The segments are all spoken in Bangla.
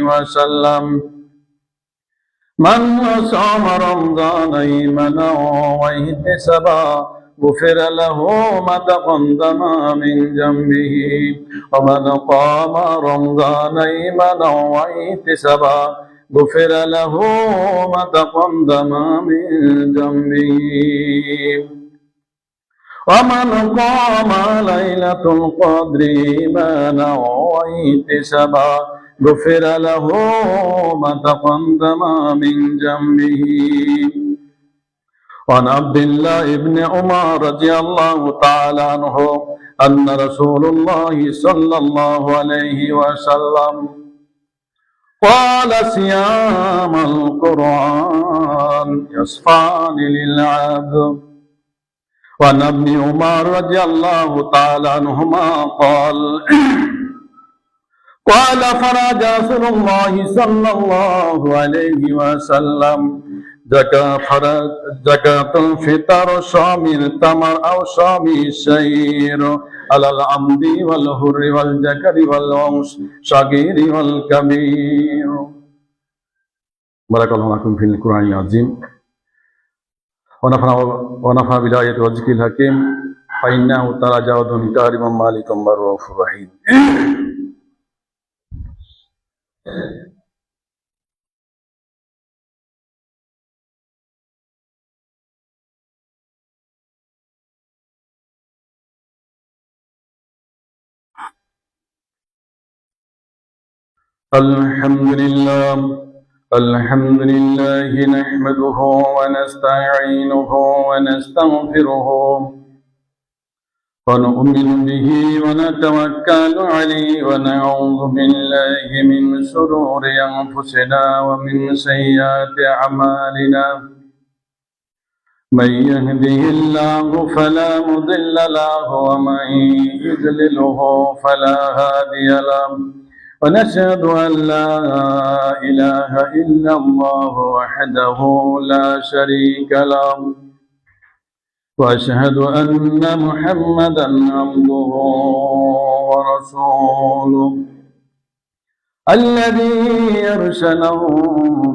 وسلم من صام رمضان إيمانا واحتسابا غفر له ما تقدم من ذنبه ومن قام رمضان إيمانا واحتسابا غفر له ما تقدم من ذنبه ومن قام ليلة القدر إيمانا واحتسابا غفر له ما تقدم من ذنبه وعن عبد الله بن عمر رضي الله تعالى عنه أن رسول الله صلى الله عليه وسلم قال صيام القرآن يصفان للعبد وعن ابن عمر رضي الله تعالى عنهما قال فرج رسول الله صلى الله عليه وسلم زكاة الفطر صوم التمر أو صوم الشعير على العبد والحر والذكر والصغير والكبير. بارك الله لكم في القرآن العظيم ونفع بالآية والذكر الحكيم فإنه تعالى جواد كريم مالك رؤوف رحيم. الحمد لله نحمده ونستعينه ونستغفره ونؤمن به ونتوكل عليه ونعوذ بالله من شرور أنفسنا ومن سيئات أعمالنا من يهده الله فلا مضل له ومن يضلله فلا هادي له ونشهد أن لا إله إلا الله وحده لا شريك له وأشهد أن محمدا عبده ورسوله الذي أرسله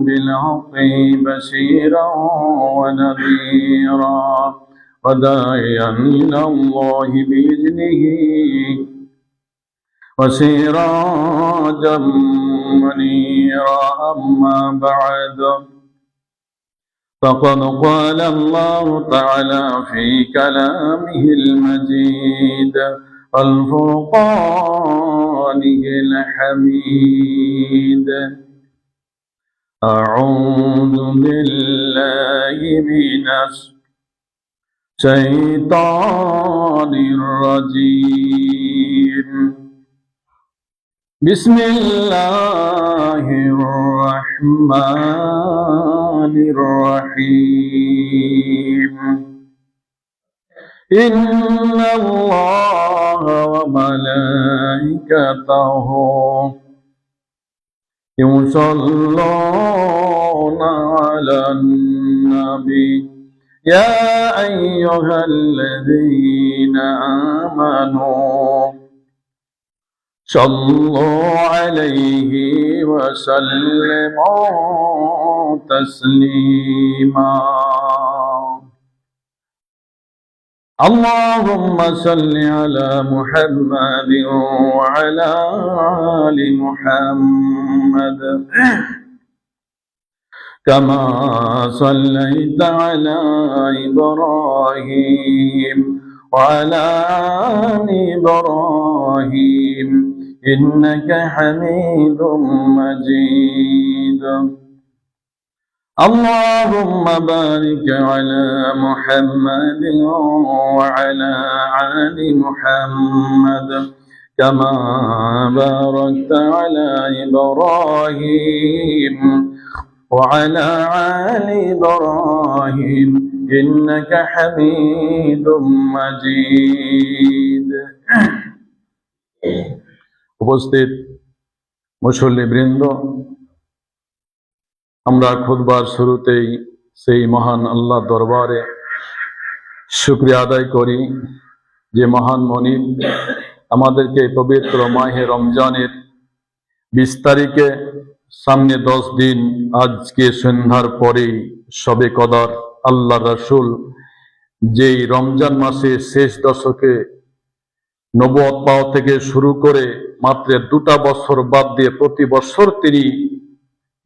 بالحق بشيرا ونذيرا وداعيا إلى الله بإذنه وسراجا منيرا. أما بعد فقد قال الله تعالى في كلامه المجيد والفرقانه الحميد أعوذ بالله من الشيطان الرجيم بسم الله الرحمن الرحيم إن الله وملائكته يصلون على النبي يا أيها الذين آمنوا صلوا عليه وسلموا تسليما. اللهم صل على محمد وعلى آل محمد كما صليت على إبراهيم وعلى آل إبراهيم إنك حميد مجيد. اللهم بارك على محمد وعلى آل محمد كما باركت على إبراهيم وعلى آل إبراهيم إنك حميد مجيد. উপস্থিত মুসল্লিবৃন্দ, আমরা খুতবার শুরুতেই সেই মহান আল্লাহ দরবারে শুকরিয়া আদায় করি যে মহান মনিব আমাদেরকে পবিত্র মাহে রমজানের 20 তারিখে সামনে 10 দিন, আজকে সন্ধ্যার পরেই শবে কদর। আল্লাহ রাসূল যেই রমজান মাসে শেষ দশকে নবুয়ত পাওয়া থেকে শুরু করে মাত্র 2টা বছর বাদ দিয়ে প্রতি বছর তিনি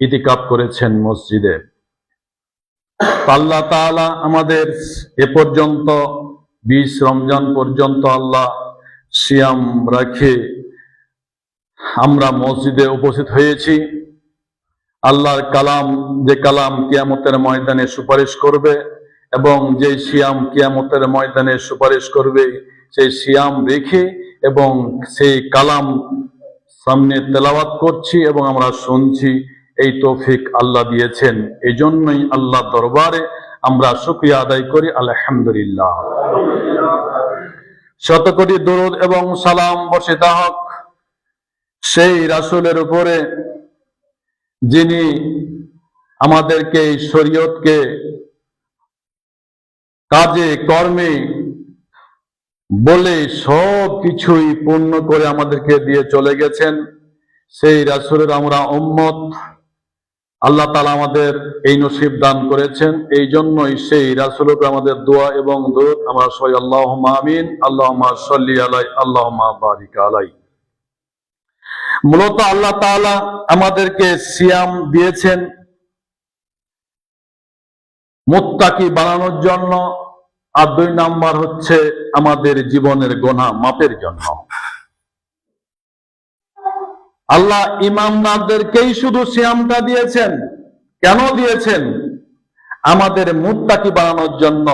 ইতিকাফ করেছেন মসজিদে। আল্লাহ তাআলা আমাদের এ পর্যন্ত 20 রমজান পর্যন্ত আল্লাহ সিয়াম রাখে আমরা মসজিদে উপস্থিত হয়েছি। আল্লাহর কালাম, যে কালাম কিয়ামতের ময়দানে সুপারিশ করবে এবং যে সিয়াম কিয়ামতের ময়দানে সুপারিশ করবে, সেই সিয়াম রেখে এবং সেই কালাম সামনে তেলাওয়াত করছি এবং আমরা শুনছি। এই তৌফিক আল্লাহ দিয়েছেন। এই জন্যই আল্লাহ দরবারে আমরা শুকরিয়া আদায় করি, আলহামদুলিল্লাহ। শত কোটি দরুদ এবং সালাম বর্ষিত হোক সেই রাসূলের উপরে যিনি আমাদেরকে এই শরীয়তকে কাজে কর্মে বলে সব কিছুই পূর্ণ করে আমাদেরকে দিয়ে চলে গেছেন। সেই রাসূলের আমরা উম্মত। আল্লাহ তাআলা আমাদের এই নসিব দান করেছেন। এই জন্যই সেই রাসূলের উপর আমাদের দোয়া এবং দরুদ আমরা সবাই আল্লাহুম্মা আমিন, আল্লাহুম্মা সাল্লি আলাইহি, আল্লাহুম্মা বারিক আলাইহি। মূলত আল্লাহ তাআলা আমাদেরকে সিয়াম দিয়েছেন মুত্তাকি বানানোর জন্য, আর 2 নাম্বার হচ্ছে আমাদের জীবনের গুনাহ মাপের জন্য। আল্লাহ ইমানদারদেরকেই শুধু সিয়ামটা দিয়েছেন। কেন দিয়েছেন? আমাদের মুত্তাকি বানানোর জন্য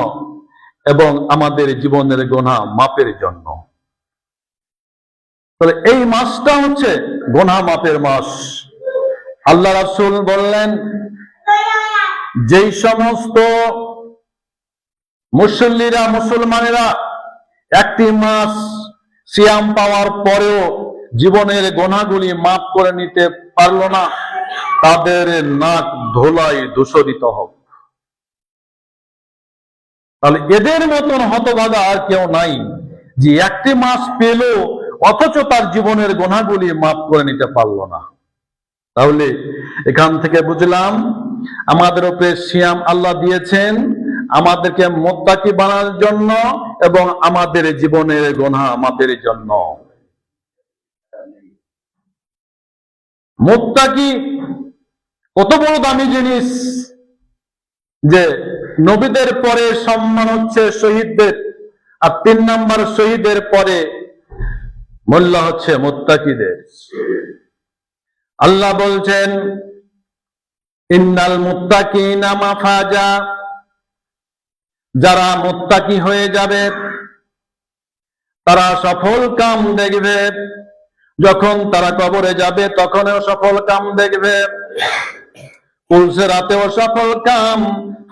এবং আমাদের জীবনের গুনাহ মাপের জন্য। তাহলে এই মাসটা হচ্ছে গুনাহ মাপের মাস। আল্লাহ রাসূল বললেন, যেই সমস্ত মুসল্লিরা, মুসলমানেরা একটি মাস সিয়াম পাওয়ার পরেও জীবনের গুনাহগুলি মাফ করে নিতে পারলো না, তাদের নাক ধোলাই দূষিত হোক। তাহলে এদের মতন হতভাগা আর কেউ নাই যে একটি মাস পেল অথচ তার জীবনের গুনাহগুলি মাফ করে নিতে পারলো না। তাহলে এখান থেকে বুঝলাম আমাদের উপরে সিয়াম আল্লাহ দিয়েছেন আমাদেরকে মুত্তাকি বানানোর জন্য এবং আমাদের জীবনের গুনাহ মাফের জন্য। মুত্তাকি কত বড় দামি জিনিস, যে নবীদের পরে সম্মান হচ্ছে শহীদদের, আর 3 নাম্বার শহীদের পরে মূল্য হচ্ছে মুত্তাকিদের। আল্লাহ বলছেন, ইন্নাল মুত্তাকিনা মাফাজা, যারা মুত্তাকি হয়ে যাবে তারা সফল কাম দেখবে। যখন তারা কবরে যাবে তখনও সফল কাম দেখবে, পুলসিরাতেও সফল কাম,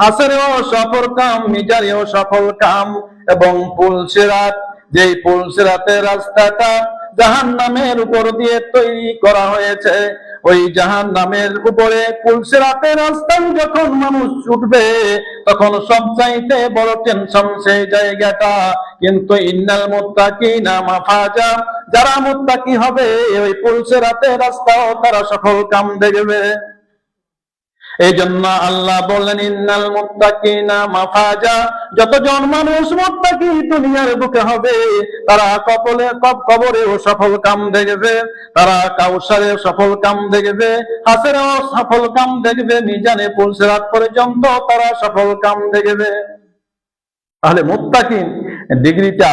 হাসরেও সফল কাম, মিজারেও সফল কাম। এবং পুলসিরাত, যেই পুলসিরাতের রাস্তাটা জাহান্নামের উপর দিয়ে তৈরি করা হয়েছে, ওই জাহান্নামের উপরে পুলসিরাতের রাস্তায় যখন মানুষ ছুটবে তখন সবচাইতে বড় টেনশন সেই জায়গাটা। কিন্তু ইন্নাল মুত্তাকিনা মাফাজা, যারা মুত্তাকি হবে ওই পুলসিরাতের রাস্তাও তারা সফল কাম দেখবে। এই জন্য আল্লাহ বললেন, ইন্নাল মুত্তাকিনা মাফাজা, যতজন মানুষ মুত্তাকি দুনিয়ার বুকে হবে তারা কবরেও সফল কাম দেখবে, তারা কাউসারে সফল কাম দেখবে, হাসরেও সফল কাম দেখবে, মিজানে পুলসিরাত পর্যন্ত তারা সফল কাম দেখবে। তাহলে মুত্তাকিন ডিগ্রিটা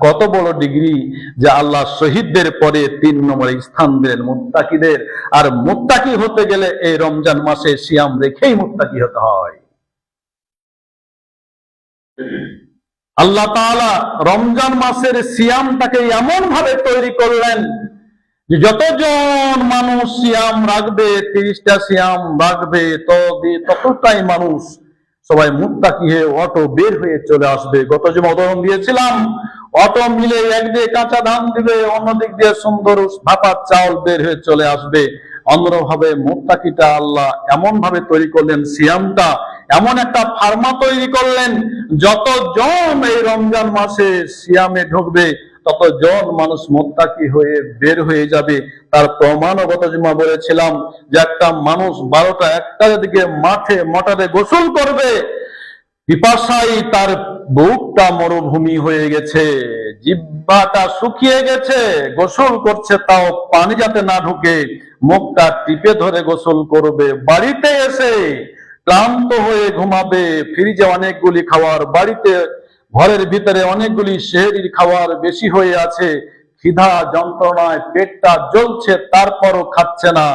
কত বড় ডিগ্রি, যে আল্লাহ শহীদদের পরে 3 নম্বরে স্থান দেন মুত্তাকিদের। আর মুত্তাকি হতে গেলে এই রমজান মাসে সিয়াম রেখেই মুত্তাকি হতে হয়। আল্লাহ তাআলা রমজান মাসের সিয়ামটাকে এমন ভাবে তৈরি করলেন যে যতজন মানুষ সিয়াম রাখবে, 30টা সিয়াম রাখবে, ততটাই মানুষ সবাই মুত্তাকি হয়ে অটো বের হয়ে চলে আসবে। গত যে উদাহরণ দিয়েছিলাম, অটো মিলে একদিকে কাঁচা ধান দিবে, অন্যদিক দিয়ে সুন্দর ভাপার চাউল বের হয়ে চলে আসবে। অন্যভাবে মুত্তাকিটা আল্লাহ এমন ভাবে তৈরি করলেন, সিয়ামটা এমন একটা ফার্মা তৈরি করলেন, যতজন এই রমজান মাসে সিয়ামে ঢুকবে ততজন মানুষ মুত্তাকি হয়ে বের হয়ে যাবে। তার প্রমাণও গত জুমা বলেছিলাম যে একটা মানুষ 12টা 1টার দিকে মাঠে মোটরে গোসল করবে, পিপাসায় তার বুকটা মরুভূমি হয়ে গেছে, জিহ্বাটা শুকিয়ে গেছে, গোসল করছে তাও পানি যাতে না ঢুকে মুখটা টিপে ধরে গোসল করবে। বাড়িতে এসে ক্লান্ত হয়ে ঘুমাবে, ফ্রিজে অনেকগুলি খাবার, বাড়িতে ঘরের ভিতরে অনেকগুলি সেহরির খাবার বেশি হয়ে আছে, ক্ষিধা যন্ত্রণায় পেটটা জ্বলছে, তারপরও খাচ্ছে না,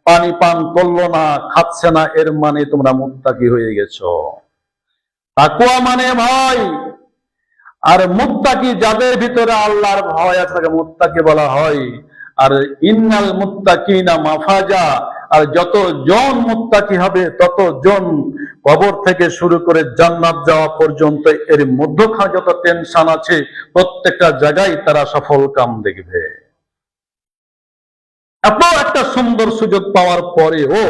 পানি পান করলো না, খাচ্ছে না, এর মানে তোমরা মুত্তাকি হয়ে গেছো। তাকওয়া মানে ভয়। আর মুত্তাকি যাদের ভিতরে আল্লাহর ভয় আছে তাকে মুত্তাকি বলা হয়। আর ইন্নাল মুত্তাকিনা মাফাজা, আর যতজন মুত্তাকি হবে ততজন কবর থেকে শুরু করে জান্নাত যাওয়া পর্যন্ত এর মধ্যখানে যত টেনশন আছে প্রত্যেকটা জায়গায় তারা সফল কাম দেখবে। এত একটা সুন্দর সুযোগ পাওয়ার পরেও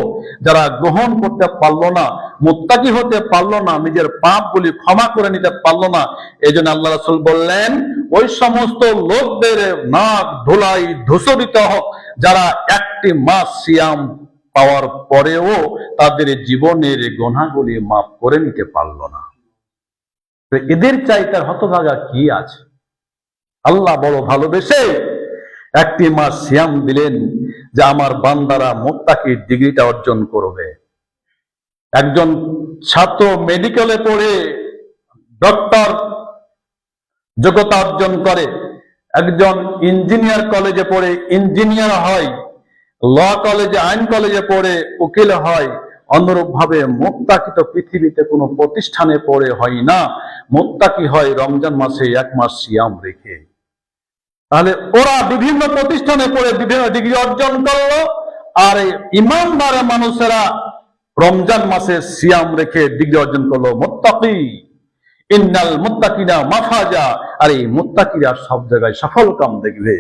যারা গ্রহণ করতে পারলো না, মুত্তাকি হতে পারলো না, নিজের পাপগুলি ক্ষমা করে নিতে পারলো না, এই জন্য আল্লাহ রাসূল বললেন ওই সমস্ত লোকদের নাক ধুলাই ধূসরিত হোক যারা একটি মাস সিয়াম পাওয়ার পরেও তাদের জীবনের গুনাহগুলি মাফ করে নিতে পারলো না। এদের চাইতে হতভাগা কি আছে? আল্লাহ বড় ভালোবেসে একটি মাস সিয়াম দিলেন যে আমার বান্দারা মুত্তাকির ডিগ্রিটা অর্জন করবে। একজন ছাত্র মেডিকেলে পড়ে ডক্টর যোগ্যতা অর্জন করে, একজন ইঞ্জিনিয়ার কলেজে পড়ে ইঞ্জিনিয়ার হয়, ল কলেজে আইন কলেজে পড়ে উকিল হয়। অনুরূপ ভাবে মুত্তাকি তো পৃথিবীতে কোনো প্রতিষ্ঠানে পড়ে হয় না, মুত্তাকি হয় রমজান মাসে 1 মাস সিয়াম রেখে। তাহলে ওরা বিভিন্ন প্রতিষ্ঠানে পড়ে বিভিন্ন ডিগ্রি অর্জন করলো, আর ইমানদার মানুষেরা রমজান মাসে সিয়াম রেখে ডিগ্রি অর্জন করলো। মুত্তাকি, ইন্নাল মুত্তাকিনা মাফাজা, আর এই মুত্তাকিরা সব জায়গায় সফল কাম দেখবে।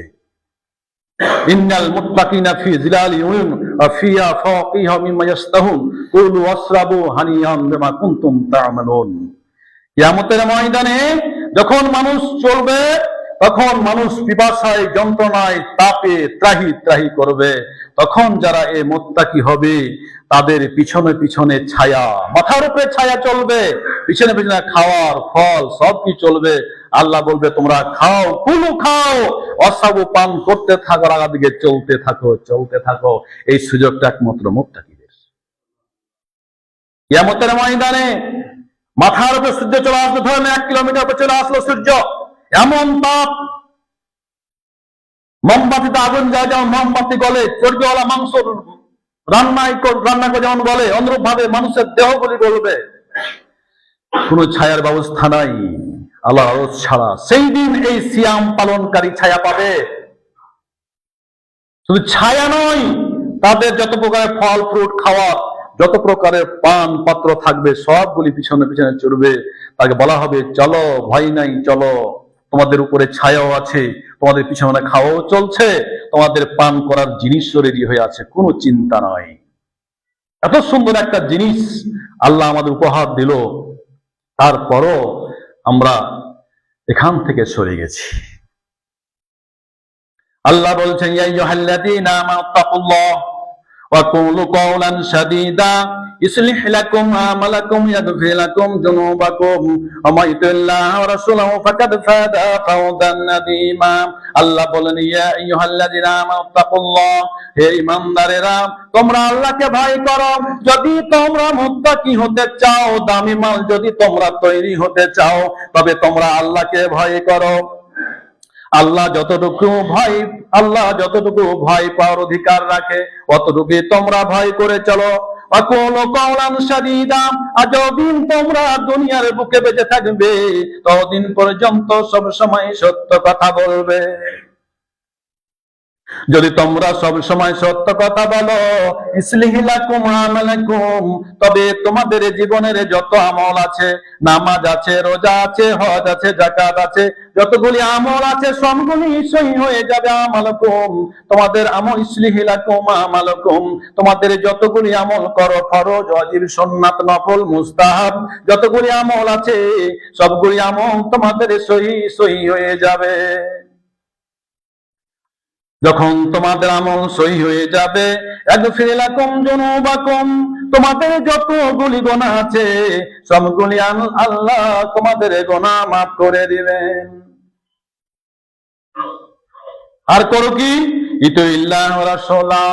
ইন্নাল মুত্তাকিনা ফি জিলালি ওয়া ফিয়া ফাওকিহা মিম্মা ইয়াস্তাহুন কুলু ওয়াশরাবু হানিয়াম বিমা কুনতুম তা'মালুন। কিয়ামতের ময়দানে যখন মানুষ চলবে তখন মানুষ পিপাসায় যন্ত্রণায় তাপে ত্রাহি ত্রাহি করবে, তখন যারা এই মুত্তাকি হবে তাদের পিছনে পিছনে ছায়া, মাথার উপরে ছায়া চলবে, পিছনে পিছনে খাওয়ার ফল সব কি চলবে। আল্লাহ বলবে তোমরা খাও, কুলু খাও, অসাবু পান করতে থাকো, আগা দিকে চলতে থাকো চলতে থাকো। এই সুযোগটা একমাত্র মুত্তাকিদের। কিয়ামতের ময়দানে মাথার উপরে সূর্য চলে আসলো, ধরেন 1 কিলোমিটার উপরে চলে আসলো সূর্য, এমন তাপ, মোমবাতিতে আগুন যায় যেমন মোমবাতি গলে, চর্বিওয়ালা মাংস রান্না করে যেমন গলে, অনুরূপ ভাবে মানুষের দেহগুলি গলবে, কোন ছায়ার ব্যবস্থা নাই আল্লাহ ছাড়া। সেই দিন এই সিয়াম পালনকারী ছায়া পাবে। শুধু ছায়া নয়, তাদের যত প্রকারের ফল ফ্রুট খাওয়া, যত প্রকারের পান পাত্র থাকবে সবগুলি পিছনে পিছনে চড়বে। তাকে বলা হবে চলো, ভয় নাই, চলো, তোমাদের উপরে ছায়াও আছে, তোমাদের পিছনে খাওয়াও চলছে, তোমাদের পান করার জিনিসও রেডি হয়ে আছে, কোনো চিন্তা নয়। এত সুন্দর একটা জিনিস আল্লাহ আমাদের উপহার দিল, তারপরও আমরা এখান থেকে সরে গেছি। আল্লাহ বলছেন ইয়া আইয়ুহাল্লাযীনা আমানু তাকুল্লাহ ওয়া কুলু কাওলান সাদীদা ইসলিহ লাকুম আমালাকুম ইয়াগফির লাকুম যুনুবাকুম ওয়া মা ইউতিল্লাহ ওয়া রাসূলুহু ফাকাদ ফাযা ফাওজান নাযীমা। আল্লাহ বলেন ইয়া আইয়ুহাল্লাযীনা আমানু তাকুল্লাহ, হে ঈমানদারেরা তোমরা আল্লাহকে ভয় করো। যদি তোমরা মুত্তাকি হতে চাও, দামি মাল যদি তোমরা তৈরি হতে চাও, তবে তোমরা আল্লাহকে ভয় করো। আল্লাহ যতটুকু ভয় পাওয়ার অধিকার রাখে অতটুকু তোমরা ভয় করে চলো। আর যতদিন তোমরা দুনিয়ার বুকে বেঁচে থাকবে ততদিন পর্যন্ত সব সময় সত্য কথা বলবে। যদি তোমরা সব সময় সত্য কথা বলো, ইসলিহি লাকুম আমালাকুম, তবে তোমাদের জীবনের যত আমল আছে, নামাজ আছে, রোজা আছে, হজ আছে, যাকাত আছে, যতগুলি আমল আছে সবগুলি সহি হয়ে যাবে। আমালাকুম, তোমাদের আমল, ইসলিহি লাকুম আমালাকুম, তোমাদের যতগুলি আমল করো, ফরজ ওয়াজিব সুন্নাত নফল মুস্তাহাব যতগুলি আমল আছে সবগুলি আমল তোমাদের সহি হয়ে যাবে। যখন তোমাদের আমল সহি হয়ে যাবে, ইয়াগফির লাকুম যুনুবাকুম, তোমাদের যতগুলি গুনাহ আছে সবগুলি আল্লাহ তোমাদের গুনাহ মাফ করে দিবেন। আর করো কি? ইতিল্লাহ ওয়া রাসূলা,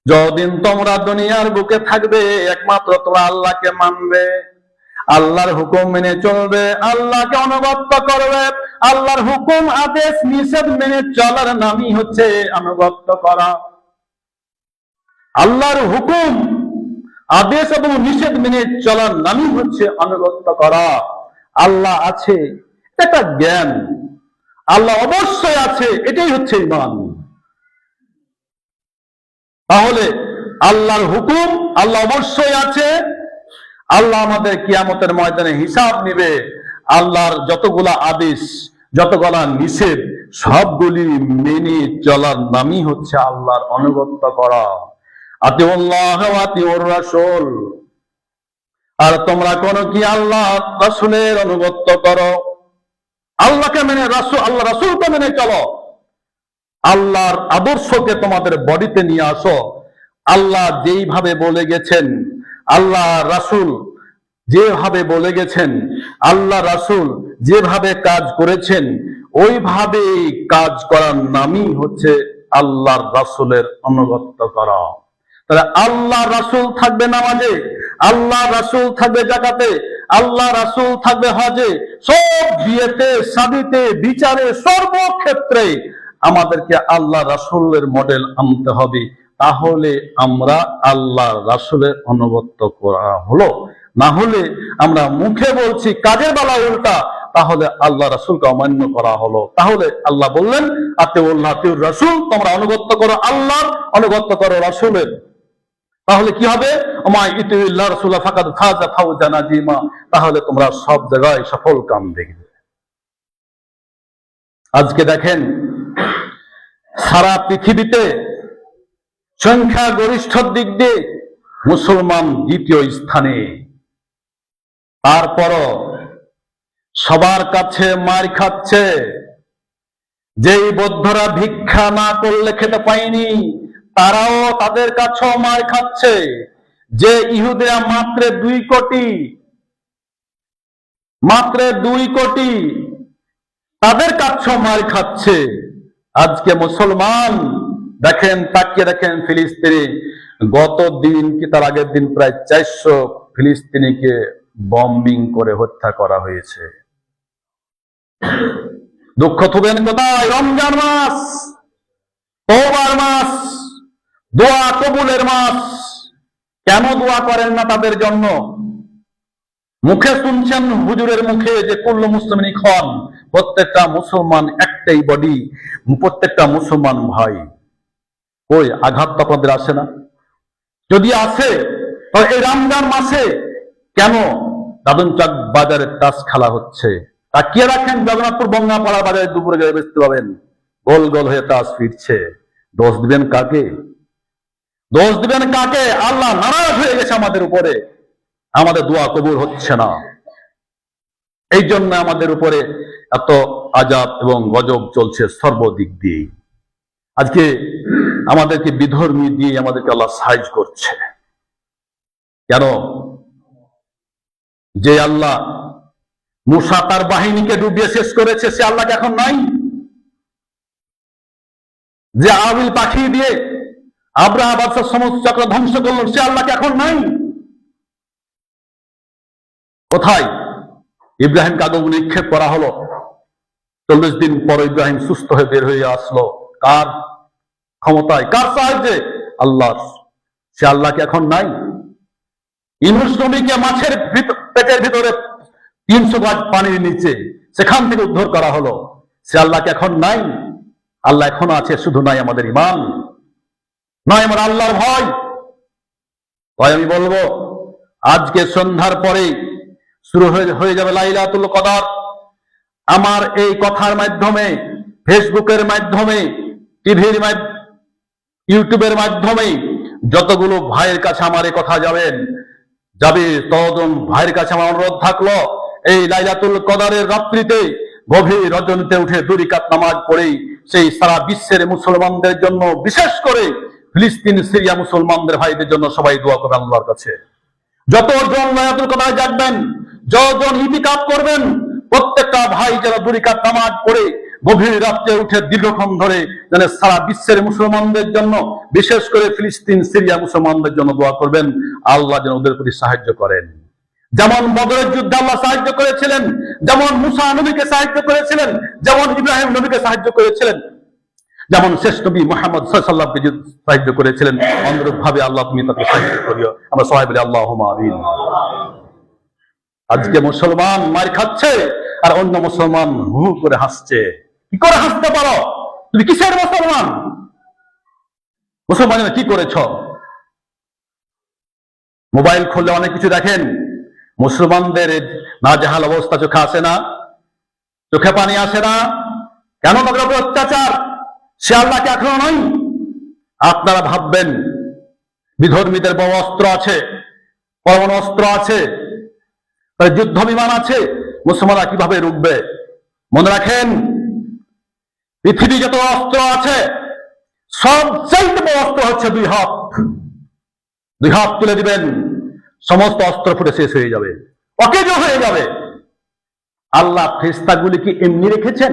যতদিন তোমরা দুনিয়ার বুকে থাকবে একমাত্র তোমরা আল্লাহকে মানবে, আল্লাহর হুকুম মেনে চলবে, আল্লাহকে অনুগত করবে। আল্লাহর হুকুম আদেশ নিষেধ মেনে চলার নামই হচ্ছে আনুগত্য করা। আল্লাহর হুকুম আদেশ এবং নিষেধ মেনে চলার নামই হচ্ছে আনুগত্য করা। আল্লাহ আছে এটা জ্ঞান, আল্লাহ অবশ্যই আছে এটাই হচ্ছে ঈমান। তাহলে আল্লাহর হুকুম, আল্লাহ অবশ্যই আছে, আল্লাহ আমাদের কিয়ামতের ময়দানে হিসাব নেবে। আল্লাহর যতগুলা আদেশ যতগুলা নিষেধ সবগুলি মেনে চলার নামই হচ্ছে আল্লাহর আনুগত্য করা। আতিউল্লাহ ওয়া আতিউর রাসূল, আর তোমরা কোন কি আল্লাহ রাসূলের আনুগত্য করো, আল্লাহকে মেনে আল্লাহ রাসূলকে মেনে চলো, আল্লাহর আদর্শকে তোমাদের বডিতে নিয়ে আসো। আল্লাহ যেইভাবে বলে গেছেন, আল্লাহ রাসূল যেভাবে বলে গেছেন, আল্লাহ রাসূল যেভাবে কাজ করেছেন ওইভাবে কাজ করার নামই হচ্ছে আল্লাহর রাসূলের আনুগত্য করা। তাহলে আল্লাহ রাসূল থাকবে নামাজে, আল্লাহ রাসূল থাকবে যাকাতে, আল্লাহ রাসূল থাকবে হজে, সব বিয়েতে শাদীতে বিচারে সর্বক্ষেত্রে আমাদেরকে আল্লাহ রাসূলের মডেল আনতে হবে। তাহলে আমরা আল্লাহ রাসূলের আনুগত্য করা হলো। না হলে আমরা মুখে বলছি কাজের বেলা উল্টা, তাহলে আল্লাহ রাসূলকে অমান্য করা হলো। তাহলে আল্লাহ বললেন আতিউল্লাহ আতিউর রাসূল, তোমরা আনুগত্য করো আল্লাহর, আনুগত্য করো রাসূলের। তাহলে কি হবে? ওমা ইতিউল্লাহ রাসূলা ফাকাদ ফাযা ফাওজান আযীমা, তাহলে তোমরা সব জায়গায় সফল কাম দেখবে। আজকে দেখেন সারা পৃথিবীতে সংখ্যা গরিষ্ঠর দিক দিয়ে মুসলমান দ্বিতীয় স্থানে, তারপরও সবার কাছে মার খাচ্ছে। যেই বৌদ্ধরা ভিক্ষা না করলে খেতে পায়নি তারাও তাদের কাছেও মার খাচ্ছে। যে ইহুদিরা মাত্র 2 কোটি তাদের কাছেও মার খাচ্ছে। আজকে মুসলমান দেখেন, তাকিয়ে দেখেন ফিলিস্তিনে, গত দিন কি তার আগের দিন প্রায় 400 ফিলিস্তিনিকে বম্বিং করে হত্যা করা হয়েছে। দুঃখ থুবেন কোথায়? রমজান মাস, তওবার মাস, দোয়া কবুলের মাস। কেন দোয়া করেন না তাদের জন্য? মুখে শুনছেন হুজুরের মুখে যে কুল্লু মুসলিমিন খান, প্রত্যেকটা মুসলমান একটাই বডি, প্রত্যেকটা মুসলমান ভাই। কই আঘাত তো আপনাদের আসে না? যদি আসে তো এই রমজান মাসে কেন দাদনচাক বাজারে তাস খেলা হচ্ছে? তাকিয়ে রাখেন জগন্নাথপুর বঙ্গাপাড়া বাজারে দুপুরে গেলে বুঝতে পাবেন গোল গোল হয়ে তাস ফিরছে। দোষ দিবেন কাকে? দোষ দিবেন কাকে? আল্লাহ নারাজ হয়ে গেছে আমাদের উপরে, আমাদের দোয়া কবুল হচ্ছে না, এই জন্য আমাদের উপরে এত আযাব এবং গজব চলছে সর্বদিক দিয়ে। আজকে আমাদেরকে বিধর্মী দিয়ে আমাদেরকে আল্লাহ সাহায্য করছে। কেন? যে আল্লাহ মুসা তার বাহিনীকে ডুবিয়ে শেষ করেছে সে আল্লাহকে এখন নাই। যে আবিল পাঠিয়ে দিয়ে আব্রাহা বাদশার সমস্ত চক্র ধ্বংস করল সে আল্লাহকে এখন নাই। কোথায়? ইব্রাহিমকে আগুন নিক্ষেপ করা হলো, 40 দিন পর ইব্রাহিম সুস্থ হয়ে বের হয়ে আসলো। কার ক্ষমতায়, কার সাহায্যে? আল্লাহর। সে আল্লাহকে এখন নাই। ইউনূস নবীকে মাছের পেটের ভিতরে 300 গজ পানির নিচে, সেখান থেকে উদ্ধার করা হলো। সে আল্লাহকে এখন নাই। আল্লাহ এখনো আছে, শুধু নাই আমাদের ঈমান, নয় আমার আল্লাহর ভয়। তাই আমি বলবো আজকে সন্ধ্যার পরে শুরু হয়ে যাবে লাইলাতুল কদর। আমার এই কথার মাধ্যমে, ফেসবুকের মাধ্যমে, টিভির ইউটিউবের মাধ্যমে যতগুলো ভাইয়ের কাছে আমার এই কথা যাবে ততজন ভাইয়ের কাছে আমার অনুরোধ থাকলো, এই লাইলাতুল কদরের রাত্রিতে গভীর রজনীতে উঠে 2 রাকাত নামাজ পড়েই সেই সারা বিশ্বের মুসলমানদের জন্য, বিশেষ করে ফিলিস্তিন সিরিয়া মুসলমানদের ভাইদের জন্য সবাই দোয়া করবেন আল্লাহর কাছে। যতজন লাইলাতুল কদরে জাগবেন, যতজন ইতিকাফ করবেন, প্রত্যেকটা ভাই যারা দুই রাকাত নামাজ পড়ে গভীর রাত্রে উঠে দীর্ঘক্ষণ ধরে যেন সারা বিশ্বের মুসলমানদের জন্য, বিশেষ করে ফিলিস্তিন সিরিয়া মুসলমানদের জন্য দোয়া করবেন, আল্লাহ যেন ওদের প্রতি সাহায্য করেন। যেমন বদরের যুদ্ধে আল্লাহ সাহায্য করেছিলেন, যেমন মুসা নবীকে সাহায্য করেছিলেন, যেমন ইব্রাহিম নবীকে সাহায্য করেছিলেন, যেমন শেষ নবী মুহাম্মদ সাল্লাল্লাহু আলাইহি ওয়াসাল্লামকে সাহায্য করেছিলেন, অনুরূপ ভাবে আল্লাহ তুমি তাকে সাহায্য করিও। আমরা সবাই বলি আল্লাহুম্মা আমিন। আজকে মুসলমান মার খাচ্ছে আর অন্য মুসলমান হু করে হাসছে। কি করে হাসতে পারো? তুমি কিসের মুসলমান? মুসলমান কি করেছ? মোবাইল খুললে অনেক কিছু দেখেন। মুসলমানদের নাজেহাল অবস্থা চোখে আসে না? চোখে পানি আসে না? কেন তাদের উপর অত্যাচার? সে আল্লাহকে এখনো নয়? আপনারা ভাববেন বিধর্মীদের বড় অস্ত্র আছে, পরমাণু অস্ত্র আছে, যুদ্ধ বিমান আছে, মুসলমানরা কিভাবে রুখবে? মনে রাখেন, পৃথিবী যত অস্ত্র আছে সবচাইতে বড় অস্ত্র হচ্ছে দুই হাত। দুই হাত তুলে দিবেন, সমস্ত অস্ত্র ফুটে শেষ হয়ে যাবে, অকেজো হয়ে যাবে। আল্লাহ ফেরেশতাগুলি কি এমনি রেখেছেন?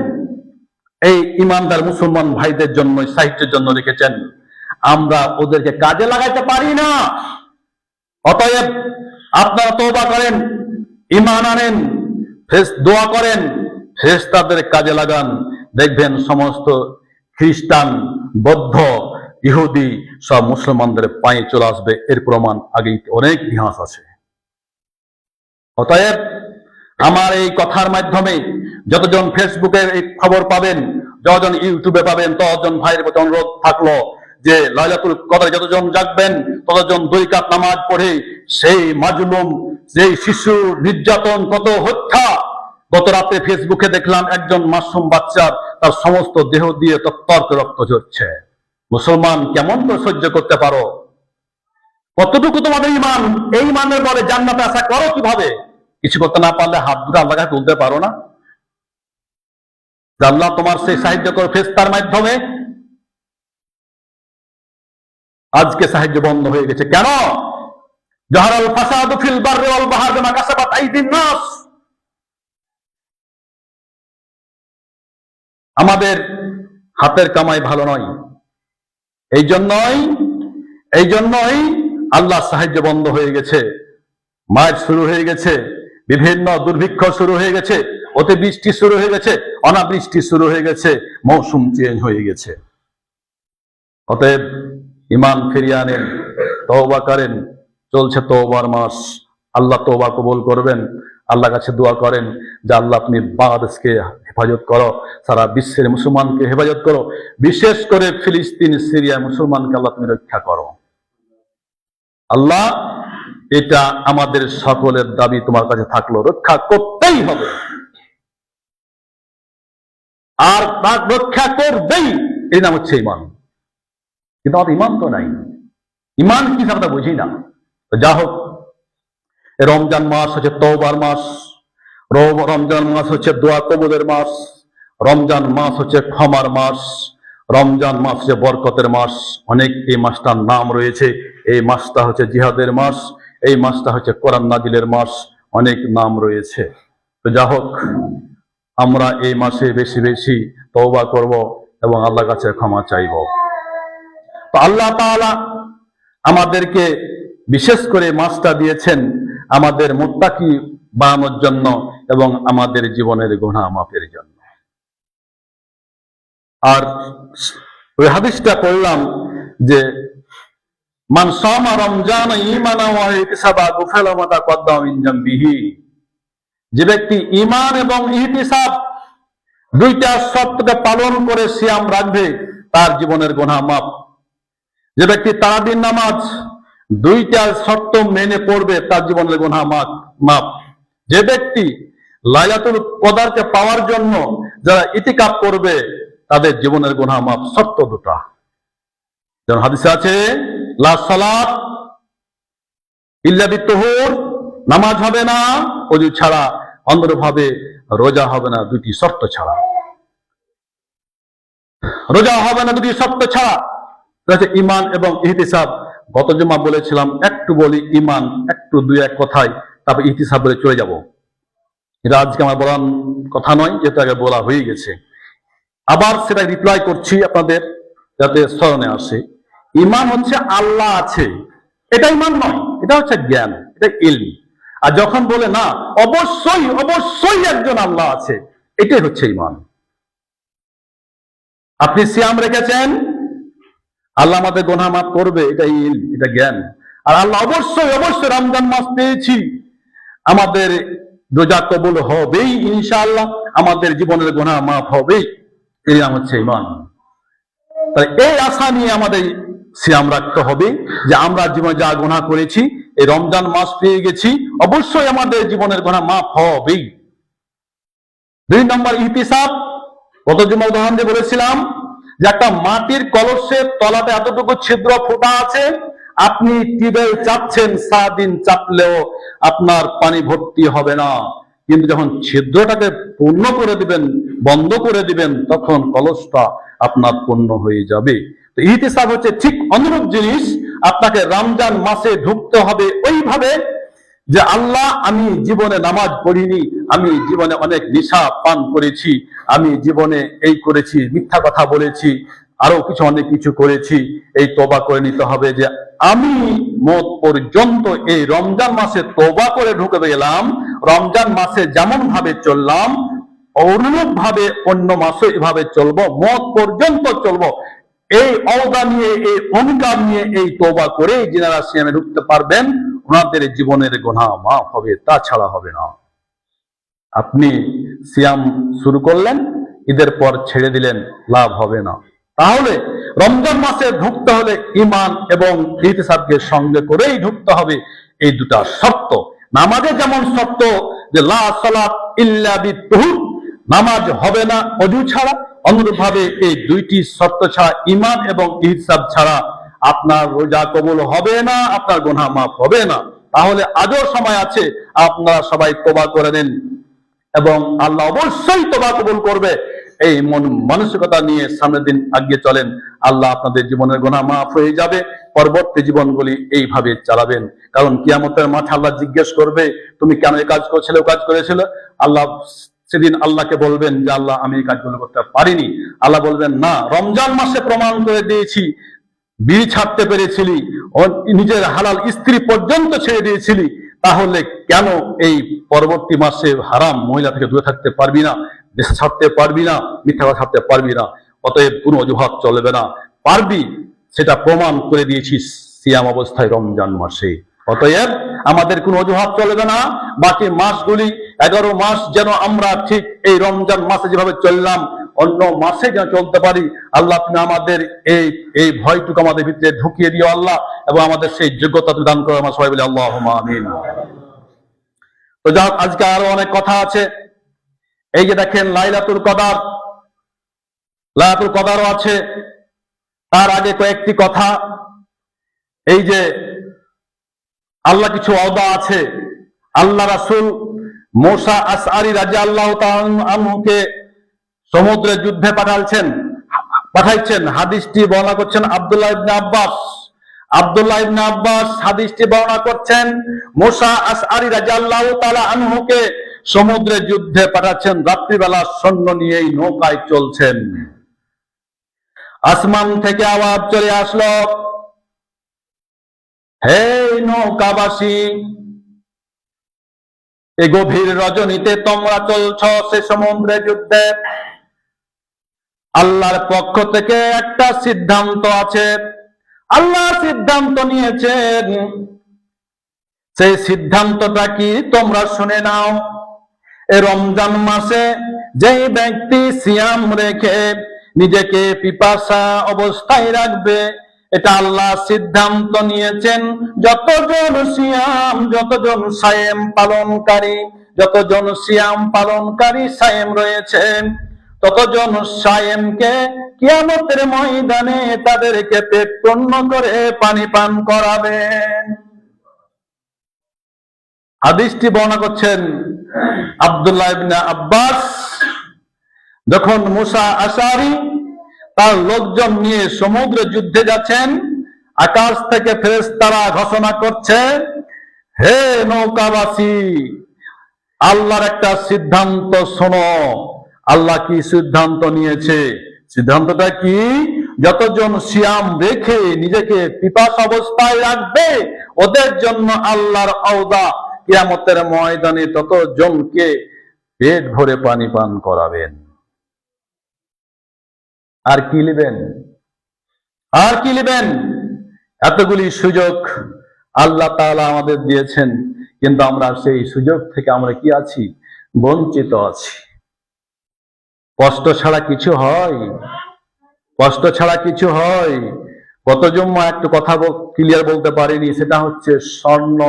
এই ইমানদার মুসলমান ভাইদের জন্য, সাহিত্যের জন্য রেখেছেন। আমরা ওদেরকে কাজে লাগাইতে পারি না। অতএব আপনারা তওবা করেন, ঈমান আনেন, দোয়া করেন, ফেরেশতাদের কাজে লাগান। দেখবেন সমস্ত খ্রিস্টান, বৌদ্ধ, ইহুদি সব মুসলমানদের পায়ে চলে আসবে। এর প্রমাণ আগেই অনেক ইতিহাস আছে। অতএব আমার এই কথার মাধ্যমে যতজন ফেসবুকের এই খবর পাবেন, যতজন ইউটিউবে পাবেন, ততজন ভাইয়ের প্রতি অনুরোধ থাকলো যে লাইলাতুল কদরে যতজন জাগবেন, ততজন দুই রাকাত নামাজ পড়ে সেই মাজলুম, যেই শিশু নির্যাতন, কত হত্যা, গত রাতে ফেসবুকে দেখলাম একজন মাসুম বাচ্চার তার সমস্ত দেহ দিয়ে তত্তর রক্ত ঝরছে। মুসলমান কেমন করে সহ্য করতে পারো? কতটুকু তোমাদের ইমান? এই ইমানের বলে জান্নাতে আশা করো কিভাবে? কিছু করতে না পারলে হাত দুটো আল্লাহকে তুলতে পারো না? আল্লাহ তোমার সেই সাহায্য করো ফেরেশতার মাধ্যমে। আজকে সাহায্য বন্ধ হয়ে গেছে কেন? জাহারাল ফাসাদু ফিল বাররি ওয়াল বাহরি বিমা কাসাবাত আইদিন নাস। আমাদের হাতের কামাই ভালো নয়। এই জন্যই আল্লাহ সাহায্য বন্ধ হয়ে গেছে, মাছ শুরু হয়ে গেছে, বিভিন্ন দুর্ভিক্ষ শুরু হয়ে গেছে, অতিবৃষ্টি শুরু হয়ে গেছে, অনাবৃষ্টি শুরু হয়ে গেছে, মৌসুম চেঞ্জ হয়ে গেছে। অতএব ঈমান ফিরিয়ে আনেন, তওবা করেন। চলছে তওবার মাস, আল্লাহ তওবা কবুল করবেন। আল্লাহ কাছে দোয়া করেন যে আল্লাহ তুমি বাংলাদেশকে হেফাজত করো, সারা বিশ্বের মুসলমানকে হেফাজত করো, বিশেষ করে ফিলিস্তিন সিরিয়া মুসলমানকে আল্লাহ তুমি রক্ষা করো। আল্লাহ, এটা আমাদের সকলের দাবি তোমার কাছে থাকলো, রক্ষা করতেই হবে, আর তার রক্ষা করবেই। এই নাম হচ্ছে ঈমান। কিন্তু আমাদের ঈমান তো নাই। ঈমান কি আমরা বুঝি না। যা হোক, রমজান মাস হচ্ছে তওবার মাস, রমজান মাস হচ্ছে দোয়া কবুলের মাস, রমজান মাস হচ্ছে ক্ষমার মাস, রমজান মাস হচ্ছে বরকতের মাস। অনেক এই মাসটার নাম রয়েছে। এই মাসটা হচ্ছে জিহাদের মাস, এই মাসটা হচ্ছে কোরআন নাজিলের মাস, অনেক নাম রয়েছে। তো যা হোক, আমরা এই মাসে বেশি বেশি তওবা করব এবং আল্লাহর কাছে ক্ষমা চাইব। তো আল্লাহ তাআলা আমাদেরকে বিশেষ করে মাসটা দিয়েছেন আমাদের মুত্তাকি বানানোর জন্য এবং আমাদের জীবনের গুনাহ মাফের জন্য। আর ওই হাদিসটা পড়লাম যে মান সামা রমজান ঈমানান ওয়া ইহতিসাবান গুফিরা মা তাকাদ্দামা মিন যামবিহি। যে ব্যক্তি ঈমান এবং ইহতিসাব দুইটা শর্তকে পালন করে সিয়াম রাখবে, তার জীবনের গুনাহ মাফ। যে ব্যক্তি তারাবির নামাজ দুইটা শর্ত মেনে পড়বে, তার জীবনের গুনাহ মাফ। যে ব্যক্তি লাইলাতুল কদরকে পাওয়ার জন্য যারা ইতিকাফ করবে, তাদের জীবনের গুনাহ মাফ। শর্ত দুটা, যেমন হাদিসে আছে লা সালাত ইল্লা বিতুহুর, নামাজ হবে না ওযু ছাড়া, অন্যভাবে রোজা হবে না, দুটি শর্ত ছাড়া। রোজা হবে না দুটি শর্ত ছাড়া, ঈমান এবং ইহতিসাব। গত জুমা বলেছিলাম একটু বলি ঈমান, একটু দুই এক কথায়, তারপর ইহতিসাব বলে চলে যাব। এটা আজকে আমার বলার কথা নয়, যেটা আগে বলা হয়ে গেছে। আবার সেটা রিপ্লাই করছি আপনাদের যাতে স্মরণে আসে। ঈমান হচ্ছে আল্লাহ আছে, এটা ঈমান নয়, এটা হচ্ছে জ্ঞান, এটা ইলম। আর যখন বলে না অবশ্যই অবশ্যই একজন আল্লাহ আছে, এটাই হচ্ছে ঈমান। আপনি সিয়াম রেখেছেন, আল্লাহ আমাদের গুনাহ মাফ করবে, এটা ইলম, এটা জ্ঞান। আর আল্লাহ অবশ্যই অবশ্যই রমজান মাস পেয়েছি, আমাদের রোজা কবুল হবেই ইনশাআল্লাহ, আমাদের জীবনের গুনাহ মাফ হবেই, এই নাম হচ্ছে ঈমান। তাই এই আশা নিয়ে আমাদের সিয়াম রাখতে হবে যে আমরা জীবনে যা গুনাহ করেছি, এই রমজান মাস পেয়ে গেছি, অবশ্যই আমাদের জীবনের গুনাহ মাফ হবেই। 2 নম্বর ইহতিসাব। গত জুমা উদাহরণ দিয়ে বলেছিলাম যে একটা মাটির কলসের তলাতে এতটুকু ছিদ্র ফোঁটা আছে, আপনি টিউবওয়েল চাপছেন, সারাদিন চাপলেও আপনার পানি ভর্তি হবে না, কিন্তু যখন ছিদ্রটাকে পূর্ণ করে দিবেন, বন্ধ করে দিবেন, তখন কলসটা আপনার পূর্ণ হয়ে যাবে। তো ইহতিসাব হচ্ছে ঠিক অনুরূপ জিনিস। আপনাকে রমজান মাসে ঢুকতে হবে ওইভাবে যে আল্লাহ, আমি জীবনে নামাজ পড়িনি, আমি জীবনে অনেক নেশা পান করেছি, আমি জীবনে এই করেছি, মিথ্যা কথা বলেছি, আরো কিছু অনেক কিছু করেছি, এই তওবা করে নিতে হবে যে আমি মত পর্যন্ত এই রমজান মাসে তওবা করে ঢুকে গেলাম, রমজান মাসে যেমন ভাবে চললাম অনুরূপ ভাবে অন্য মাসে এভাবে চলবো, মত পর্যন্ত চলবো। এই অওদা নিয়ে, এই অঙ্গীকার নিয়ে, এই তওবা করে যারা সিয়ামে ঢুকতে পারবেন, ওনাদের জীবনের গুনাহ মাফ হবে, তাছাড়া হবে না। আপনি সিয়াম শুরু করলেন, ঈদের পর ছেড়ে দিলেন, লাভ হবে না। তাহলে রমজান মাসে ঢুকতে হলে ঈমান এবং ইহতিসাবকে সঙ্গে করেই ঢুকতে হবে। এই দুটা শর্ত, নামাজে যেমন শর্ত যে লা সালাত ইল্লা বিত্তুহুর, নামাজ হবে না অজু ছাড়া, অনুরূপ ভাবে এই দুইটি শর্ত ছাড়া, ঈমান এবং ইহতিসাব ছাড়া আপনার রোজা কবুল হবে না, আপনার গুনাহ মাফ হবে না। তাহলে আজও সময় আছে, আপনারা সবাই তওবা করে নেন এবং আল্লাহ অবশ্যই তওবা কবুল করবে। এই মন মানসিকতা নিয়ে সামনের দিন এগিয়ে চলেন, আল্লাহ আপনাদের জীবনের গুনাহ মাফ হয়ে যাবে। পরবর্তী জীবনগুলি এইভাবে চালাবেন, কারণ কিয়ামতের মাঠে আল্লাহ জিজ্ঞেস করবে তুমি কেন এই কাজ করেছিলে, ও কাজ করেছিল। আল্লাহ সেদিন আল্লাহকে বলবেন যে আল্লাহ আমি এই কাজগুলো করতে পারিনি। আল্লাহ বলবেন না, রমজান মাসে প্রমাণ করে দিয়েছি, বিড়ি ছাড়তে পেরেছিলি, নিজের হালাল স্ত্রী পর্যন্ত ছেড়ে দিয়েছিলি, তাহলে কেন এই পরবর্তী মাসে হারাম মহিলা থেকে দূরে থাকতে পারবি না, নেশা ছাড়তে পারবি না, মিথ্যা কথা ছাড়তে পারবি না? অতএব কোনো অজুহাত চলবে না, পারবি, সেটা প্রমাণ করে দিয়েছিস সিয়াম অবস্থায় রমজান মাসে। অতএব আমাদের কোনো অজুহাত চলবে না। বাকি মাসগুলি 11 মাস যেন আমরা ঠিক এই রমজান মাসে যেভাবে চললাম অন্য মাসে যেন চলতে পারি। আল্লাহ তুমি আমাদের এই ভয়টুকু আমাদের ভিতরে ঢুকিয়ে দিও আল্লাহ, এবং আমাদের সেই যোগ্যতা দান করো। আমরা সবাই বলি আল্লাহুম্মা আমিন। তো যাক, আজকে আরো অনেক কথা আছে। এই যে দেখেন লাইলাতুল কদর, লাইলাতুল কদরও আছে। তার আগে কয়েকটি কথা, এই যে আল্লাহ কিছু ওয়াদা আছে। আল্লাহ রাসূল মুসা আশআরী রাদিয়াল্লাহু তাআলা আনহুকে সমুদ্রে যুদ্ধে পাঠাইছেন। হাদিসটি বর্ণনা করছেন আব্দুল্লাহ ইবনে আব্বাস। আব্দুল্লাহ ইবনে আব্বাস হাদিসটি বর্ণনা করছেন, মুসা আশআরী রাদিয়াল্লাহু তাআলা আনহুকে সমুদ্রে যুদ্ধে পাঠাচ্ছেন, রাত্রিবেলা সৈন্য নিয়েই নৌকায় চলছেন। আসমান থেকে আওয়াজ চলে আসলো, হে নৌকাবাসী, এই গভীর রজনীতে তোমরা চলছ সে সমুদ্রে যুদ্ধে, আল্লাহর পক্ষ থেকে একটা সিদ্ধান্ত আছে। আল্লাহ সিদ্ধান্ত নিয়েছেন, সেই সিদ্ধান্তটা কি তোমরা শুনে নাও। এই রমজান মাসে যেই ব্যক্তি সিয়াম রেখে নিজেকে পিপাসা অবস্থায় রাখবে, এটা আল্লাহ সিদ্ধান্ত নিয়েছেন। যতজন সায়েম পালনকারী, যতজন সিয়াম পালনকারী সায়েম রয়েছেন, ততজন সায়েমকে কিয়ামতের ময়দানে তাদেরকে পেট পূর্ণ করে পানি পান করাবেন। হাদিসটি বর্ণনা করছেন আব্দুল্লাহ ইবনে আব্বাস। যখন মুসা আশআরী তার লোকজন নিয়ে সমুদ্রে যুদ্ধে যাচ্ছেন। আকাশ থেকে ফেরেশতারা ঘোষণা করছে, হে নৌকাবাসী, আল্লাহর একটা সিদ্ধান্ত শোনো। আল্লাহ কি সিদ্ধান্ত নিয়েছে? সিদ্ধান্তটা কি? যতজন সিয়াম রেখে নিজেকে পিপাসা অবস্থায় রাখবে, ওদের জন্য আল্লাহর আওদা কিয়ামতের ময়দানে ততজনকে পেট ভরে পানি পান করাবেন। আর কি নেবেন? আর কি নেবেন? এতগুলি সুযোগ আল্লাহ তাআলা আমাদের দিয়েছেন, কিন্তু আমরা সেই সুযোগ থেকে আমরা কি আছি? বঞ্চিত আছি। কষ্ট ছাড়া কিছু হয়? কষ্ট ছাড়া কিছু হয়? গত জুম্মা একটু কথা ক্লিয়ার বলতে পারিনি, সেটা হচ্ছে স্বর্ণ।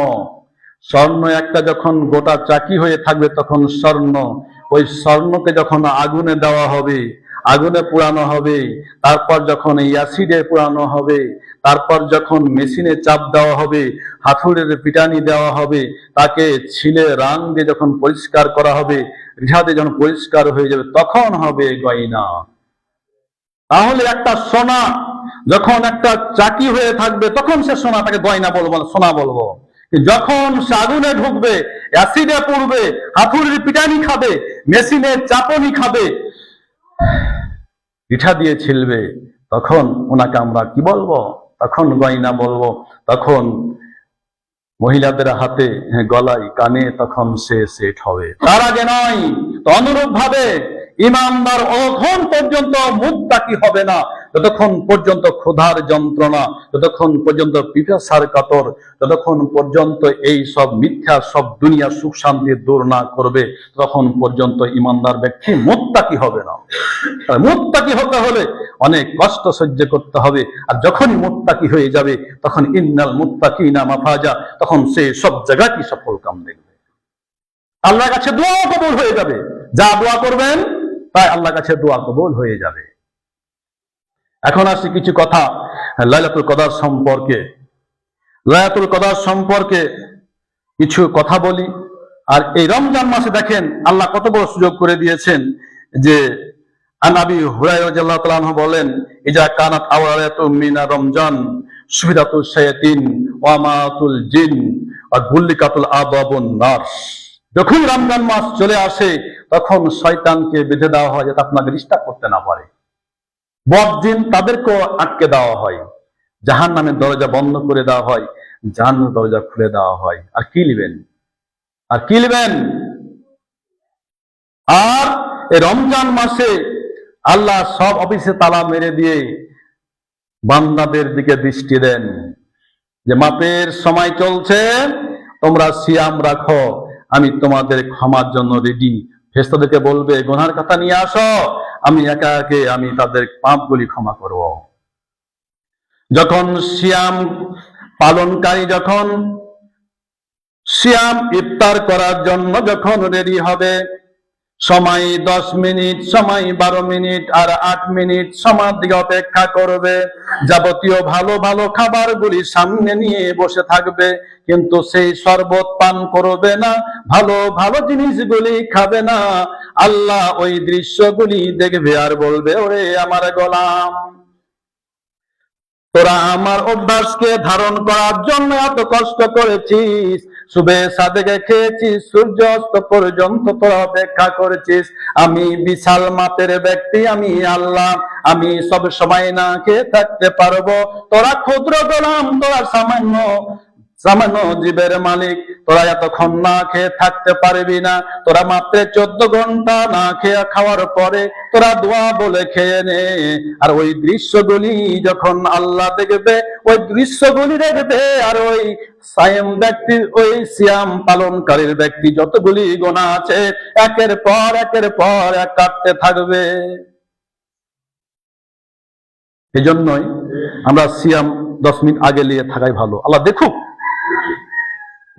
স্বর্ণ একটা যখন গোটা চাকি হয়ে থাকবে তখন স্বর্ণ, ওই স্বর্ণকে যখন আগুনে দেওয়া হবে, আগুনে পোড়ানো হবে, তারপর যখন অ্যাসিডে পোড়ানো হবে, তারপর যখন মেশিনে চাপ দেওয়া হবে, হাতুড়ের পিটানি দেওয়া হবে, তাকে ছিলে রাং দিয়ে যখন পরিষ্কার করা হবে, রিহাদে যখন পরিষ্কার হয়ে যাবে, তখন হবে গয়না। তাহলে একটা সোনা যখন একটা চাকি হয়ে থাকবে তখন সে সোনাটাকে গয়না বলবো না, সোনা বলবো। যখন সে আগুনে ঢুকবে, অ্যাসিডে পড়বে, হাতুড়ির পিটানি খাবে, মেশিনের চাপনি খাবে, পিঠা দিয়ে ছিলবে, তখন ওনাকে আমরা কি বলবো? তখন গয়না বলবো। তখন মহিলাদের হাতে, গলায়, কানে তখন সে সেট হবে, তার আগে নয়। তো অনুরূপ ভাবে ইমানদার অতক্ষণ পর্যন্ত মুত্তাকি হবে না যতক্ষণ পর্যন্ত ক্ষুধার যন্ত্রণা, যতক্ষণ পর্যন্ত পিপাসার কাতর, যতক্ষণ পর্যন্ত এই সব মিথ্যা সব দুনিয়া সুখ শান্তি দূর না করবে, ততক্ষণ পর্যন্ত ইমানদার ব্যক্তি মুত্তাকি হবে না। মুত্তাকি হতে হলে অনেক কষ্ট সহ্য করতে হবে। আর যখনই মুত্তাকি হয়ে যাবে তখন ইন্নাল মুত্তাকিনা মাফাজা, তখন সে সব জায়গায় সফল কাম দেখবে। আল্লাহর কাছে দোয়া কবুল হয়ে যাবে। যা দোয়া করবেন তাই আল্লাহর কাছে দোয়া কবুল হয়ে যাবে। এখন আসি কিছু কথা লাইলাতুল কদর সম্পর্কে। লাইলাতুল কদর সম্পর্কে কিছু কথা বলি। আর এই রমজান মাসে দেখেন আল্লাহ কত বড় সুযোগ করে দিয়েছেন, যে আন আবি হুরায়রা রাদিয়াল্লাহু তাআলা আনহু বলেন, ইজা কানাত আওয়ালাতুম মিনা রমজান সুবিদাতুল শায়াতিন ওয়া মাতুল জিন ওয়া গুল্লিকাতুল আবাবুন নার। যখন রমজান মাস চলে আসে তখন শয়তানকে বেঁধে দেওয়া হয় যাতে আপনাকে ডিস্টার্ব করতে না পারে। বদজিন তাদেরকেও আটকে দেওয়া হয়, জাহান্নামের দরজা বন্ধ করে দেওয়া হয়, জান্নাতের দরজা খুলে দেওয়া হয়। আর কি নেবেন? আর কি নেবেন? আর এই রমজান মাসে আল্লাহ সব অফিসে তালা মেরে দিয়ে বান্দাদের দিকে দৃষ্টি দেন, যে মাপের সময় চলছে, তোমরা সিয়াম রাখো, আমি তোমাদের ক্ষমার জন্য রেডি। ফেরেশতাদেরকে বলবে গুনার কথা নিয়ে আসো, আমি একা একে আমি তাদের পাপগুলি ক্ষমা করব। যখন সিয়াম পালনকারী যখন সিয়াম ইফতার করার জন্য যখন রেডি হবে, সময় 10 মিনিট, সময় 12 মিনিট আর 8 মিনিট সময়ের দিকে অপেক্ষা করবে। যাবতীয় ভালো ভালো খাবারগুলি সামনে নিয়ে বসে থাকবে, কিন্তু সেই শরবত পান করবে না, ভালো ভালো জিনিসগুলি খাবে না। আল্লাহ ওই দৃশ্যগুলি দেখবে আর বলবে, ওরে আমার গোলাম, তোরা আমার অভ্যাসকে ধারণ করার জন্য এত কষ্ট করেছিস, সুবে সাদেকে খেয়েছিস, সূর্য অস্ত পর্যন্ত তোরা অপেক্ষা করেছিস। আমি বিশাল মাপের ব্যক্তি, আমি আল্লাহ, আমি সব সময় না খেয়ে থাকতে পারবো। তোরা ক্ষুদ্র গোলাম, তোরা সামান্য সামান্য জীবের মালিক, তোরা এতক্ষণ না খেয়ে থাকতে পারবি না। তোরা মাত্র 14 ঘন্টা না খেয়ে খাওয়ার পরে তোরা দোয়া বলে খেয়ে নে। আর ওই দৃশ্যগুলি যখন আল্লাহ দেখবে, ওই দৃশ্যগুলি দেখবে, আর ওই সায়েম ব্যক্তি, ওই সিয়াম পালনকারীর ব্যক্তি যতগুলি গুনাহ আছে একের পর এক কাটতে থাকবে। এজন্যই আমরা সিয়াম 10 মিনিট আগে নিয়ে থাকাই ভালো। আল্লাহ দেখুক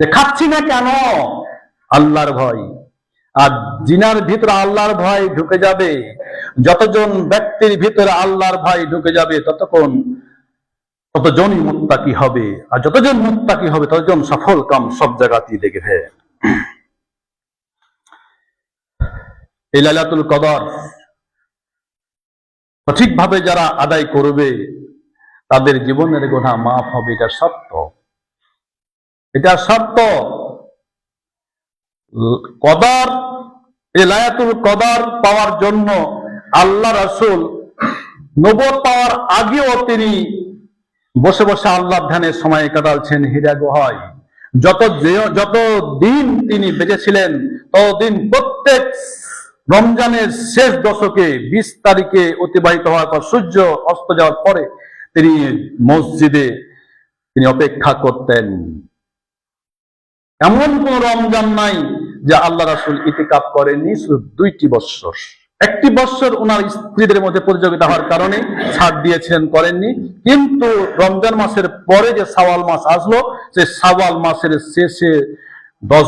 যে খাচ্ছি না কেন, আল্লাহর ভয়। আর জিনার ভিতরে আল্লাহর ভয় ঢুকে যাবে, যতজন ব্যক্তির ভিতরে আল্লাহর ভয় ঢুকে যাবে ততজনই মুত্তাকি হবে। আর যতজন মুত্তাকি হবে ততজন সফল কাম সব জায়গাতেই দেখবে। এই লাইলাতুল কদর সঠিকভাবে যারা আদায় করবে তাদের জীবনের গুনাহ মাফ হবে, এটা সত্য, এটা সত্য। কদর, এই লায়াতুল কদর পাওয়ার জন্য আল্লাহ রাসূল নবুয়ত পাওয়ার আগেও তিনি বসে বসে আল্লাহ ধ্যানে সময় কাটাচ্ছেন হীরা গুহায়। যত দিন তিনি বেঁচে ছিলেন ততদিন প্রত্যেক রমজানের শেষ দশকে 20 তারিখে অতিবাহিত হওয়ার পর সূর্য অস্ত যাওয়ার পরে তিনি মসজিদে তিনি অপেক্ষা করতেন। এমন কোন রমজান নাই যে আল্লাহ রাসূল ইতিকাফ করেননি, শুধু 2টি বৎসর। একটি বৎসর ওনার স্ত্রীদের মধ্যে প্রতিযোগিতা হওয়ার কারণে ছাড় দিয়েছিলেন, করেননি। কিন্তু রমজান মাসের পরে যে শাওয়াল মাস আসলো, সেই শাওয়াল মাসের শেষে 10